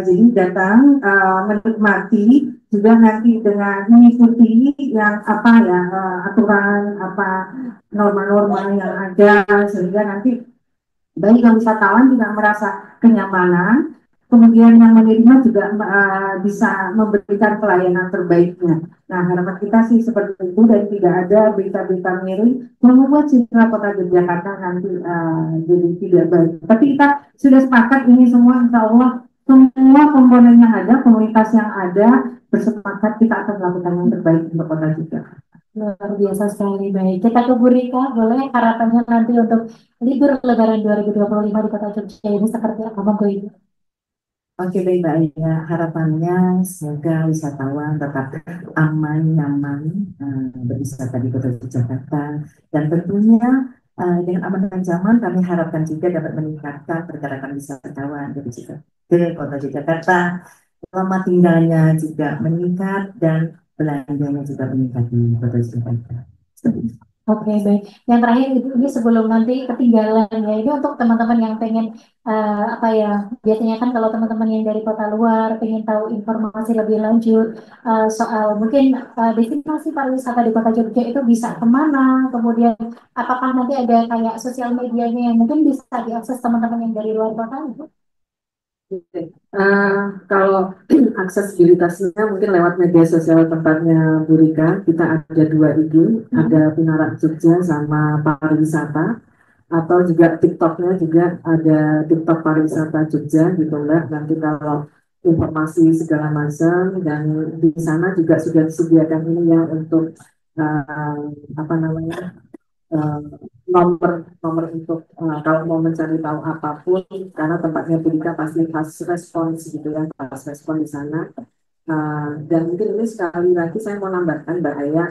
Jadi datang menikmati juga nanti dengan mengikuti yang apa ya aturan apa norma-norma yang ada sehingga nanti baik yang wisatawan tidak merasa kenyamanan, kemudian yang menerima juga bisa memberikan pelayanan terbaiknya. Nah, harapan kita sih seperti itu dan tidak ada berita-berita miring yang membuat citra kota Yogyakarta nanti jadi tidak baik. Tapi kita sudah sepakat ini semua, insya Allah semua komponen yang ada, komunitas yang ada bersepakat kita akan melakukan yang terbaik untuk kota Yogyakarta. Luar biasa sekali. Baik, kita ke Bu Rika, boleh harapannya nanti untuk libur Lebaran 2025 di Kota Jogja ini seperti apa, Monggo Ibu? Oke, baik Mbak Alia. Harapannya semoga wisatawan tetap aman, nyaman berwisata di Kota Jakarta. Dan tentunya dengan aman dan nyaman kami harapkan juga dapat meningkatkan pergerakan wisatawan ke Kota Jakarta. Lama tinggalnya juga meningkat dan belanjanya juga meningkat di Kota Jakarta. Oke, baik. Yang terakhir Ibu, ini sebelum nanti ketinggalan ya, ini untuk teman-teman yang pengen apa ya, biasanya kan kalau teman-teman yang dari kota luar pengen tahu informasi lebih lanjut soal mungkin destinasi pariwisata di Kota Jogja itu bisa kemana, kemudian apakah nanti ada kayak sosial medianya yang mungkin bisa diakses teman-teman yang dari luar kota, Ibu? Kalau aksesibilitasnya mungkin lewat media sosial tempatnya Bu Rika, kita ada dua IG, ada Pinarak Jogja sama pariwisata, atau juga TikToknya juga ada TikTok pariwisata Jogja gitu Mbak. Nanti kalau informasi segala macam, dan di sana juga sudah disediakan ini ya untuk apa namanya, nomor nomor untuk kalau mau mencari tahu apapun, karena tempatnya Budika pasti pas respons gitu ya, pas respon di sana. Dan mungkin ini sekali lagi saya mau nambahkan Mbak Aya,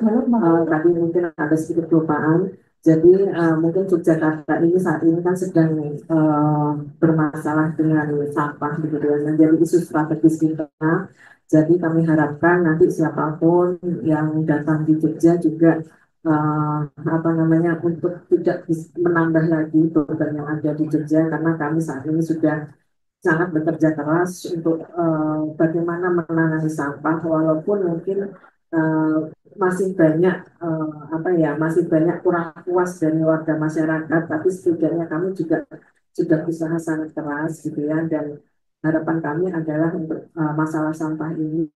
tadi mungkin ada sedikit kelupaan. Jadi mungkin Yogyakarta ini saat ini kan sedang bermasalah dengan sampah begitu ya, menjadi isu strategis kita. Jadi kami harapkan nanti siapapun yang datang di Jogja juga apa namanya, untuk tidak menambah lagi beban yang ada di Jogja, karena kami saat ini sudah sangat bekerja keras untuk bagaimana menangani sampah, walaupun mungkin masih banyak apa ya, masih banyak kurang puas dari warga masyarakat, tapi setidaknya kami juga sudah berusaha sangat keras gitu ya. Dan harapan kami adalah untuk masalah sampah ini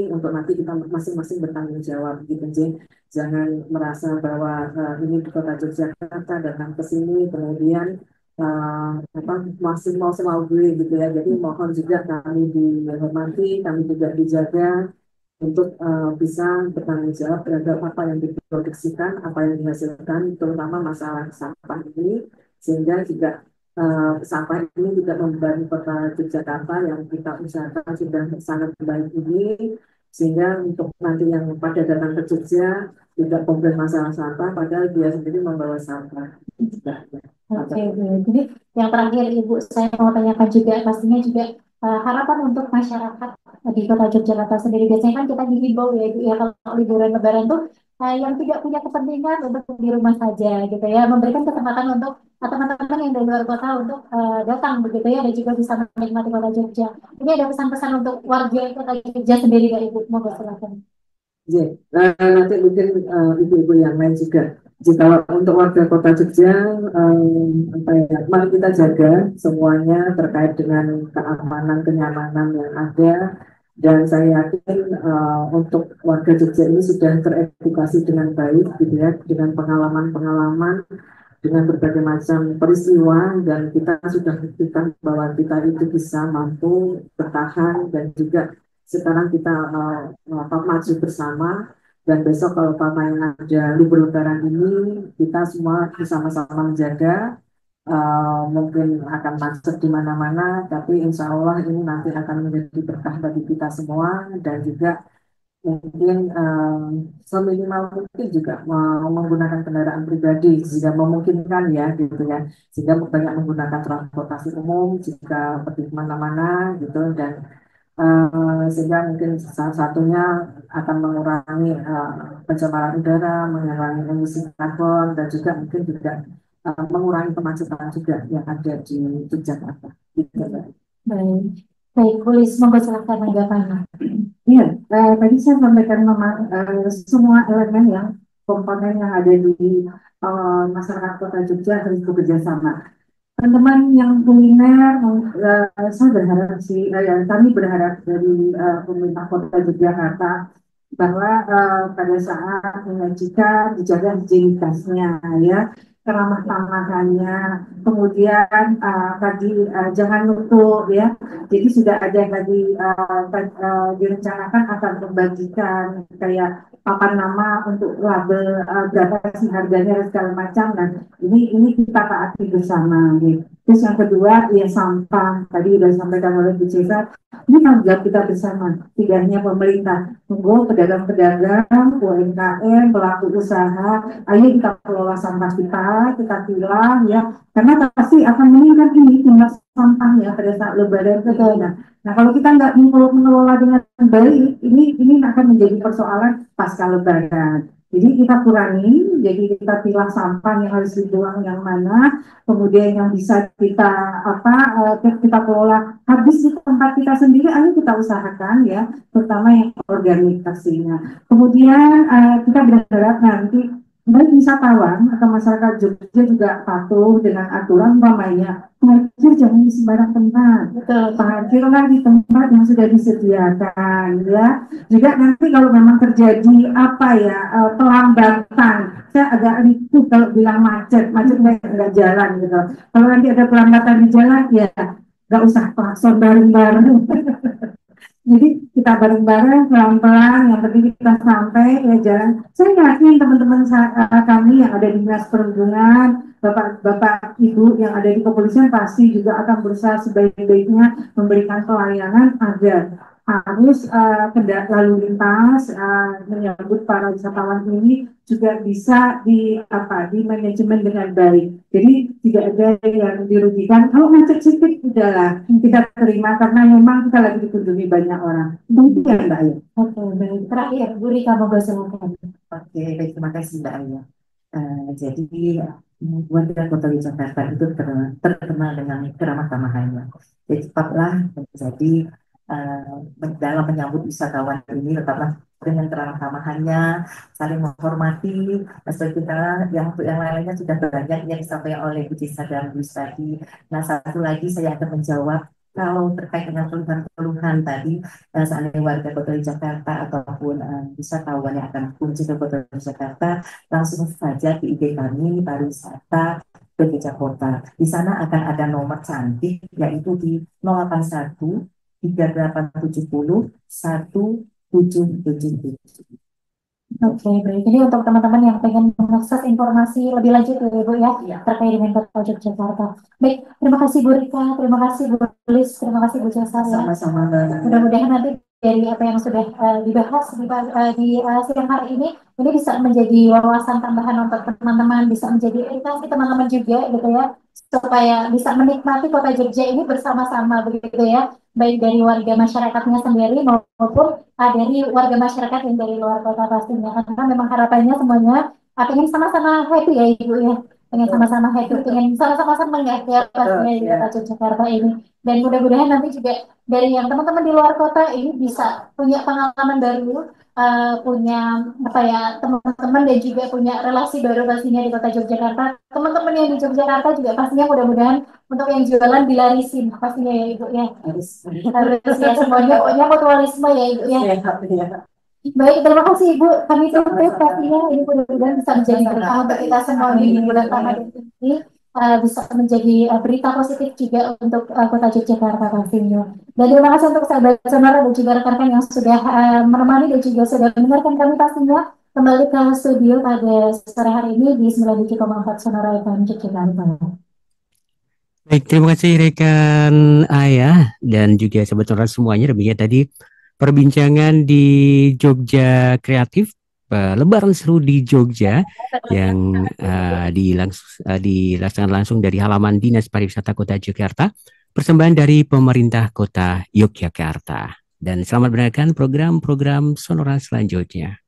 untuk nanti kita masing-masing bertanggung jawab gitu. Jangan merasa bahwa ini di Kota Yogyakarta datang ke sini kemudian apa, masih mau semau gue gitu ya. Jadi mohon juga kami dihormati, kami juga dijaga untuk bisa bertanggung jawab terhadap apa yang diproduksikan, apa yang dihasilkan, terutama masalah sampah ini, sehingga juga sampah ini tidak membebani Kota Yogyakarta yang kita usahakan sudah sangat baik ini, sehingga untuk nanti yang pada datang ke Jogja tidak komplain masalah sampah, padahal dia sendiri membawa sampah. Oke, jadi yang terakhir Ibu saya mau tanyakan juga, pastinya juga harapan untuk masyarakat di Kota Yogyakarta sendiri. Biasanya kan kita dihimbau ya Ibu ya, kalau liburan Lebaran tuh yang tidak punya kepentingan untuk di rumah saja gitu ya, memberikan kesempatan untuk teman-teman yang dari luar kota untuk datang begitu ya, dan juga bisa menikmati Kota Jogja. Ini ada pesan-pesan untuk warga Kota Jogja sendiri ya Ibu, monggo silakan. Ya, nanti mungkin ibu-ibu yang lain juga. Jika untuk warga Kota Jogja, apa ya, mari kita jaga semuanya terkait dengan keamanan, kenyamanan yang ada. Dan saya yakin untuk warga Jogja ini sudah teredukasi dengan baik, gitu ya, dengan pengalaman-pengalaman, dengan berbagai macam peristiwa, dan kita sudah buktikan bahwa kita itu bisa mampu bertahan, dan juga sekarang kita maju bersama. Dan besok kalau yang ada libur lebaran ini, kita semua bersama-sama menjaga, mungkin akan macet di mana-mana, tapi insya Allah ini nanti akan menjadi berkah bagi kita semua. Dan juga mungkin seminimal mungkin juga menggunakan kendaraan pribadi jika memungkinkan ya gitu ya, sehingga banyak menggunakan transportasi umum jika pergi kemana-mana gitu. Dan sehingga mungkin salah satunya akan mengurangi pencemaran udara, mengurangi emisi karbon, dan juga mungkin juga mengurangi kemacetan juga yang ada di Yogyakarta. Gitu. Baik, baik, Kulis, monggo silakan tanggapannya. Iya, tadi saya sampaikan memang semua elemen yang komponen yang ada di masyarakat Kota Jogja harus bekerja sama. teman-teman yang kuliner, saya berharap sih, kami berharap dari pemerintah Kota Yogyakarta bahwa pada saat menyajikan dijaga higienitasnya, ya, keramah tamahannya, kemudian tadi jangan nutup, ya. Jadi sudah ada yang tadi direncanakan akan membagikan kayak papan nama untuk label berapa sih harganya dan segala macam. Nah, ini kita taati bersama, gitu. Terus yang kedua, ya sampah. Tadi sudah disampaikan oleh Bu Cesar, ini tanggung jawab kita bersama, tidak hanya pemerintah, monggo pedagang-pedagang, UMKM, pelaku usaha, ayo kita kelola sampah kita pilah, ya, karena pasti akan meningkat ini jumlah sampahnya pada saat lebaran kedua. Nah, kalau kita nggak mengelola dengan baik, ini akan menjadi persoalan pasca lebaran. Jadi kita kurangi, jadi kita pilah sampah yang harus dibuang yang mana, kemudian yang bisa kita kelola habis di tempat kita sendiri, ayo kita usahakan, ya, terutama yang organik pastinya. Kemudian kita berharap nanti baik wisatawan atau masyarakat Jogja juga patuh dengan aturan, umpamanya parkir jangan di sembarang tempat, parkirlah di tempat yang sudah disediakan, ya. Juga nanti kalau memang terjadi pelambatan, saya agak ripuh kalau bilang macet nggak jalan gitu. Kalau nanti ada pelambatan di jalan, ya nggak usah klakson bareng-bareng. Jadi kita bareng-bareng, pelan-pelan, yang penting kita sampai, ya, jalan. Saya yakin teman-teman kami yang ada di Dinas Perhubungan, Bapak Ibu yang ada di kepolisian pasti juga akan berusaha sebaik-baiknya memberikan pelayanan agar arus lalu lintas menyambut para wisatawan ini juga bisa di manajemen dengan baik. Jadi tidak ada yang dirugikan. Kalau macet sedikit udahlah kita terima karena memang kita lagi dikunjungi banyak orang. Itu ya Mbak Aya. Oke, baik. Terakhir, Bu Rika mau silakan. Oke, baik, terima kasih Mbak Aya. Jadi warga Kota Jakarta itu terkenal dengan keramah tamahannya. Jadi tetaplah menjadi dalam menyambut wisatawan ini, tetaplah dengan keramah tamahannya, saling menghormati. Kita yang lainnya sudah banyak yang disampaikan oleh Bu Cisa dan Bu tadi. Nah, satu lagi saya akan menjawab kalau terkait dengan keluhan-keluhan tadi, seandainya warga Kota Jakarta ataupun wisatawan yang akan kunjung ke Kota Jakarta, langsung saja di IG kami pariwisata Jogja Kota. Di sana akan ada nomor cantik, yaitu di 081 3870 1777. Oke, baik. Jadi untuk teman-teman yang pengen mengakses informasi lebih lanjut ya Bu ya, terkait dengan Kota Yogyakarta. Baik, terima kasih Bu Rika, terima kasih Bu Lis, terima kasih Bu Cesar. Sama-sama. Mudah-mudahan nanti dari apa yang sudah dibahas di sidang hari ini bisa menjadi wawasan tambahan untuk teman-teman, bisa menjadi edukasi teman-teman juga gitu ya, supaya bisa menikmati Kota Jogja ini bersama-sama begitu ya, baik dari warga masyarakatnya sendiri maupun dari warga masyarakat yang dari luar kota pastinya, karena memang harapannya semuanya pengen sama-sama happy ya Ibu ya, pengen sama-sama happy, pengen sama-sama senang ya pastinya di Kota Yogyakarta ini. Dan mudah-mudahan nanti juga dari yang teman-teman di luar kota ini bisa punya pengalaman baru, punya teman-teman dan juga punya relasi baru pastinya di Kota Yogyakarta. Teman-teman yang di Yogyakarta juga pastinya mudah-mudahan untuk yang jualan dilarisin pastinya ya Ibu ya. Harus ya, semuanya pokoknya mutualisme ya Ibu ya. Baik, terima kasih Ibu. Kami tutup pastinya ini mudah-mudahan bisa menjadi berkah untuk kita semua di bulan Ramadan ini. Bisa menjadi berita positif juga untuk Kota Yogyakarta pastinya. Dan terima kasih untuk sahabat sonora dan juga rekan-rekan yang sudah menemani dan juga sudah mendengarkan kami pastinya. Kembali ke studio pada sore hari ini di 97,4 Sonora FM Yogyakarta. Baik, terima kasih rekan Ayah dan juga sahabat sonora semuanya. Demikian tadi perbincangan di Jogja Kreatif, Lebaran Seru di Jogja yang dilaksanakan langsung dari halaman Dinas Pariwisata Kota Yogyakarta, persembahan dari pemerintah Kota Yogyakarta. Dan selamat mendengarkan program-program sonora selanjutnya.